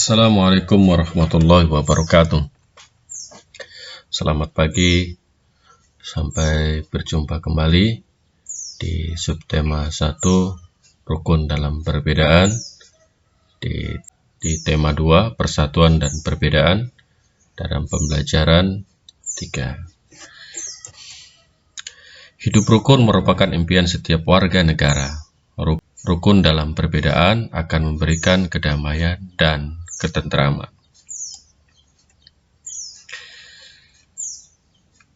Assalamualaikum warahmatullahi wabarakatuh. Selamat pagi, sampai berjumpa kembali di subtema 1 rukun dalam perbedaan, di tema 2 persatuan dan perbedaan dalam pembelajaran 3. Hidup rukun merupakan impian setiap warga negara. Rukun dalam perbedaan akan memberikan kedamaian dan ketentraman.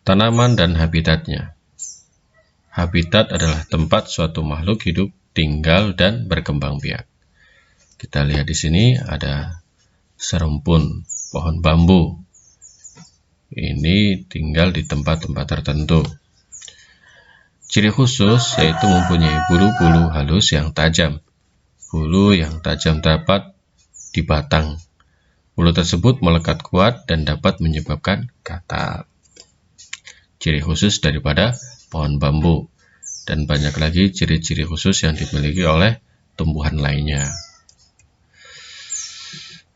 Tanaman dan habitatnya. Habitat adalah tempat suatu makhluk hidup tinggal dan berkembang biak. Kita lihat di sini ada serumpun pohon bambu. Ini tinggal di tempat-tempat tertentu. Ciri khusus yaitu mempunyai bulu-bulu halus yang tajam. Bulu yang tajam dapat di batang. Bulu tersebut melekat kuat dan dapat menyebabkan gatal. Ciri khusus daripada pohon bambu. Dan banyak lagi ciri-ciri khusus yang dimiliki oleh tumbuhan lainnya.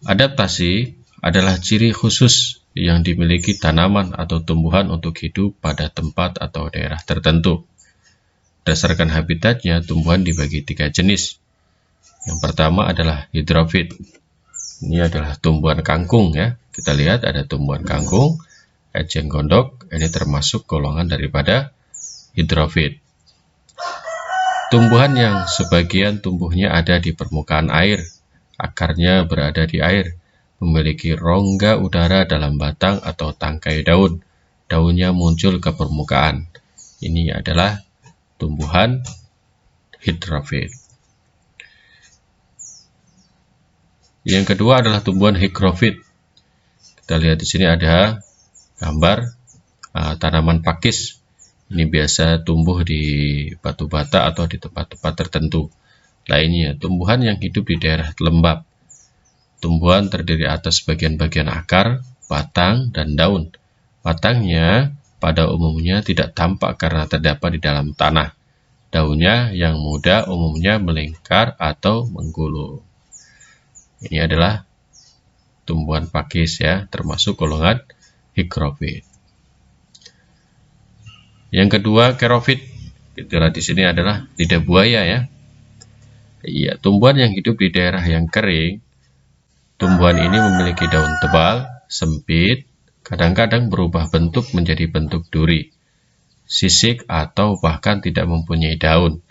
Adaptasi adalah ciri khusus yang dimiliki tanaman atau tumbuhan untuk hidup pada tempat atau daerah tertentu. Berdasarkan habitatnya, tumbuhan dibagi 3 jenis. Yang pertama adalah hidrofit. Ini adalah tumbuhan kangkung ya. Kita lihat ada tumbuhan kangkung, eceng gondok, ini termasuk golongan daripada hidrofit. Tumbuhan yang sebagian tumbuhnya ada di permukaan air, akarnya berada di air, memiliki rongga udara dalam batang atau tangkai daun. Daunnya muncul ke permukaan. Ini adalah tumbuhan hidrofit. Yang kedua adalah tumbuhan higrofit. Kita lihat di sini ada gambar tanaman pakis. Ini biasa tumbuh di batu bata atau di tempat-tempat tertentu. Lainnya, tumbuhan yang hidup di daerah lembab. Tumbuhan terdiri atas bagian-bagian akar, batang, dan daun. Batangnya pada umumnya tidak tampak karena terdapat di dalam tanah. Daunnya yang muda umumnya melingkar atau menggulung. Ini adalah tumbuhan pakis ya, termasuk golongan higrofit. Yang kedua, kerofit. Itulah di sini adalah lidah buaya ya. Iya, tumbuhan yang hidup di daerah yang kering. Tumbuhan ini memiliki daun tebal, sempit, kadang-kadang berubah bentuk menjadi bentuk duri, sisik atau bahkan tidak mempunyai daun.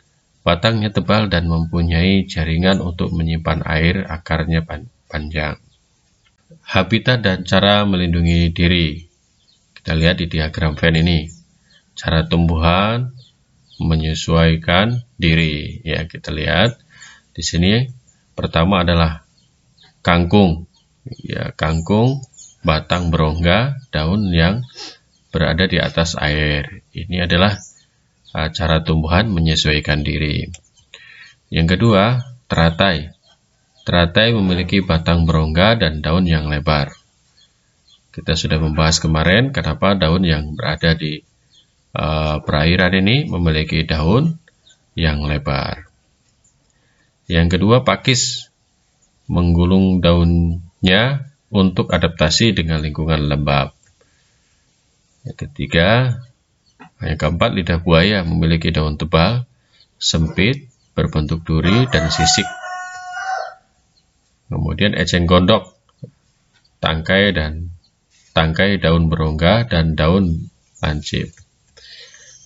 Batangnya tebal dan mempunyai jaringan untuk menyimpan air, akarnya panjang. Habitat dan cara melindungi diri. Kita lihat di diagram Venn ini. Cara tumbuhan menyesuaikan diri. Ya, kita lihat di sini pertama adalah kangkung. Ya, kangkung, batang berongga, daun yang berada di atas air. Ini adalah cara tumbuhan menyesuaikan diri. Yang kedua, teratai. Teratai memiliki batang berongga dan daun yang lebar. Kita sudah membahas kemarin kenapa daun yang berada di perairan ini memiliki daun yang lebar. Yang kedua, pakis. Menggulung daunnya untuk adaptasi dengan lingkungan lembab. Yang ketiga, yang keempat, lidah buaya memiliki daun tebal, sempit, berbentuk duri, dan sisik. Kemudian eceng gondok, tangkai daun berongga dan daun lancip.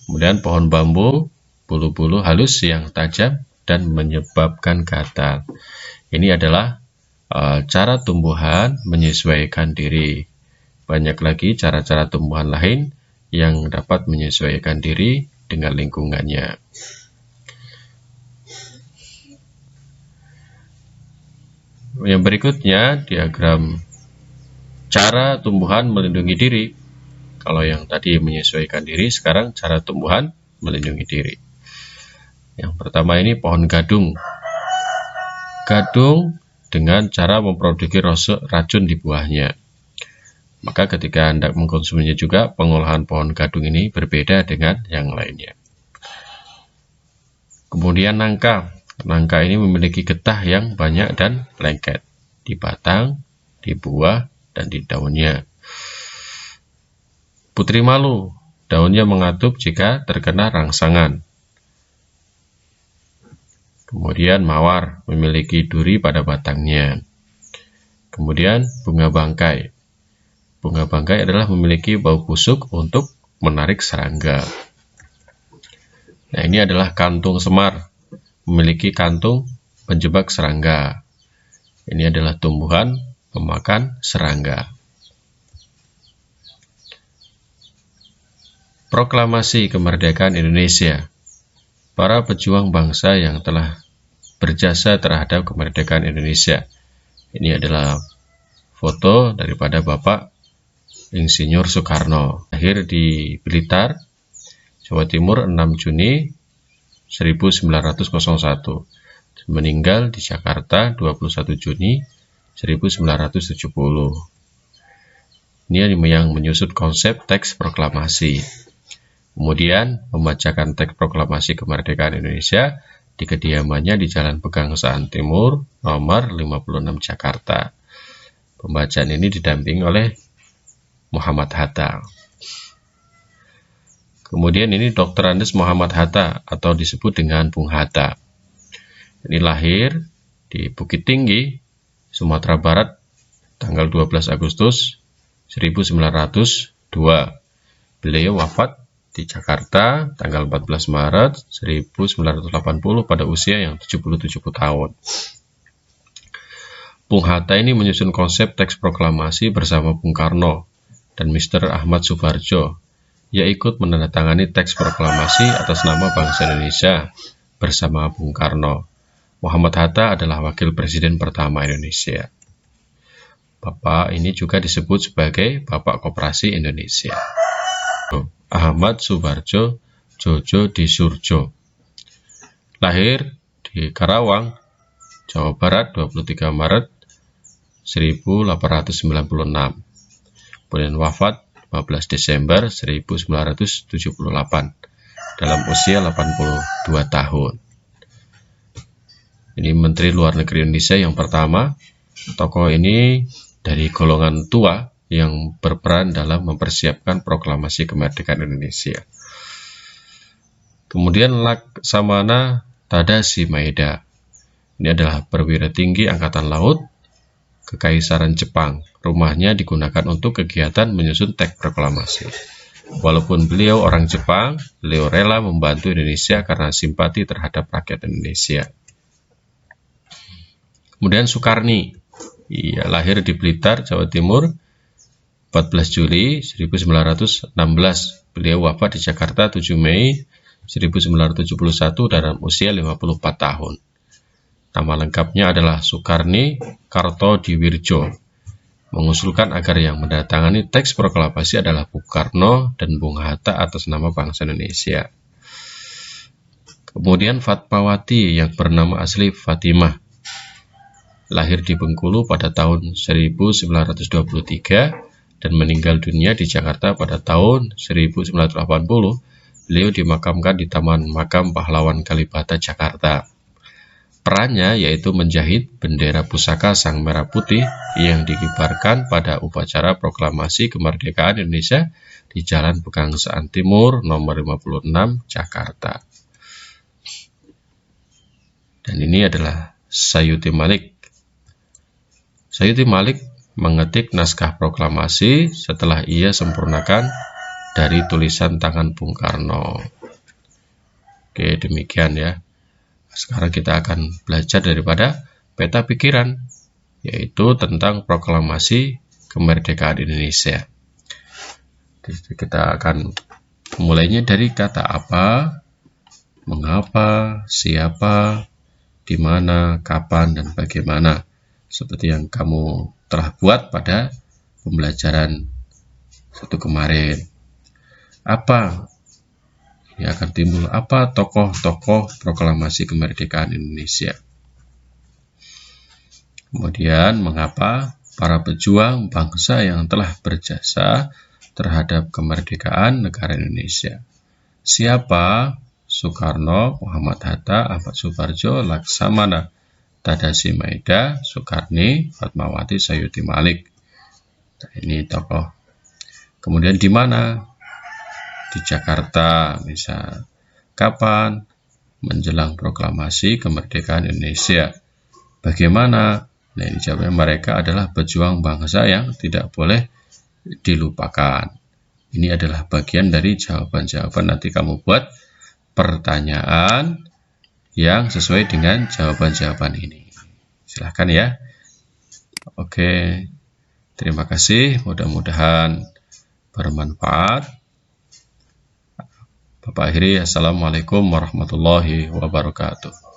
Kemudian pohon bambu, bulu-bulu halus yang tajam dan menyebabkan gatal. Ini adalah cara tumbuhan menyesuaikan diri. Banyak lagi cara-cara tumbuhan lain yang dapat menyesuaikan diri dengan lingkungannya. Yang berikutnya, diagram cara tumbuhan melindungi diri. Kalau yang tadi menyesuaikan diri, sekarang cara tumbuhan melindungi diri. Yang pertama ini pohon gadung. Gadung dengan cara memproduksi racun di buahnya. Maka ketika Anda mengkonsumsinya juga, pengolahan pohon gadung ini berbeda dengan yang lainnya. Kemudian nangka. Nangka ini memiliki getah yang banyak dan lengket. di batang, di buah, dan di daunnya. Putri malu, daunnya mengatup jika terkena rangsangan. Kemudian mawar, memiliki duri pada batangnya. Kemudian bunga bangkai. Bunga bangkai adalah memiliki bau busuk untuk menarik serangga. Nah, ini adalah kantung semar, memiliki kantung penjebak serangga. Ini adalah tumbuhan pemakan serangga. Proklamasi Kemerdekaan Indonesia. Para pejuang bangsa yang telah berjasa terhadap kemerdekaan Indonesia. Ini adalah foto daripada Bapak Insinyur Soekarno. Lahir di Blitar, Jawa Timur 6 Juni 1901. Meninggal di Jakarta 21 Juni 1970. Ini yang menyusut konsep teks proklamasi. Kemudian membacakan teks proklamasi kemerdekaan Indonesia di kediamannya di Jalan Pegangsaan Timur, nomor 56 Jakarta. Pembacaan ini didampingi oleh Muhammad Hatta. Kemudian ini Dr. Andes Muhammad Hatta atau disebut dengan Bung Hatta. Ini lahir di Bukit Tinggi, Sumatera Barat, tanggal 12 Agustus 1902. Beliau wafat di Jakarta tanggal 14 Maret 1980 pada usia yang 77 tahun. Bung Hatta ini menyusun konsep teks proklamasi bersama Bung Karno dan Mr. Ahmad Subarjo. Ia ikut menandatangani teks proklamasi atas nama bangsa Indonesia bersama Bung Karno. Muhammad Hatta adalah wakil presiden pertama Indonesia. Bapak ini juga disebut sebagai Bapak Koperasi Indonesia. Ahmad Subarjo Jojo Disurjo. Lahir di Karawang, Jawa Barat 23 Maret 1896. Kemudian wafat 15 Desember 1978 dalam usia 82 tahun. Ini Menteri Luar Negeri Indonesia yang pertama. Tokoh ini dari golongan tua yang berperan dalam mempersiapkan proklamasi kemerdekaan Indonesia. Kemudian Laksamana Tadashi Maeda. Ini adalah perwira tinggi Angkatan Laut Kekaisaran Jepang. Rumahnya digunakan untuk kegiatan menyusun teks proklamasi. Walaupun beliau orang Jepang, beliau rela membantu Indonesia karena simpati terhadap rakyat Indonesia. Kemudian Soekarni. Ia lahir di Blitar, Jawa Timur, 14 Juli 1916. Beliau wafat di Jakarta 7 Mei 1971 dalam usia 54 tahun. Nama lengkapnya adalah Soekarni Kartodiwirjo. Mengusulkan agar yang mendatangani teks proklamasi adalah Bung Karno dan Bung Hatta atas nama bangsa Indonesia. Kemudian Fatmawati yang bernama asli Fatimah. Lahir di Bengkulu pada tahun 1923 dan meninggal dunia di Jakarta pada tahun 1980. Beliau dimakamkan di Taman Makam Pahlawan Kalibata, Jakarta. Perannya yaitu menjahit bendera pusaka Sang Merah Putih yang dikibarkan pada upacara proklamasi kemerdekaan Indonesia di Jalan Pegangsaan Timur nomor 56 Jakarta. Dan ini adalah Sayuti Malik. Sayuti Malik mengetik naskah proklamasi setelah ia sempurnakan dari tulisan tangan Bung Karno. Oke, demikian ya. Sekarang kita akan belajar daripada peta pikiran, yaitu tentang proklamasi kemerdekaan Indonesia. Kita akan mulainya dari kata apa, mengapa, siapa, di mana, kapan, dan bagaimana. Seperti yang kamu telah buat pada pembelajaran satu kemarin. Apa ini akan timbul? Apa tokoh-tokoh proklamasi kemerdekaan Indonesia? Kemudian mengapa para pejuang bangsa yang telah berjasa terhadap kemerdekaan negara Indonesia? Siapa? Soekarno, Muhammad Hatta, Ahmad Subarjo, Laksamana Tadasi Maida, Soekarni, Fatmawati, Sayuti Malik. Nah, ini tokoh. Kemudian di mana? Di Jakarta, misal. Kapan? Menjelang proklamasi kemerdekaan Indonesia. Bagaimana? Nah, ini jawabnya, mereka adalah pejuang bangsa yang tidak boleh dilupakan. Ini adalah bagian dari jawaban-jawaban. Nanti kamu buat pertanyaan yang sesuai dengan jawaban-jawaban ini. Silahkan ya. Oke, terima kasih. Mudah-mudahan bermanfaat. Bapak akhiri, Assalamualaikum warahmatullahi wabarakatuh.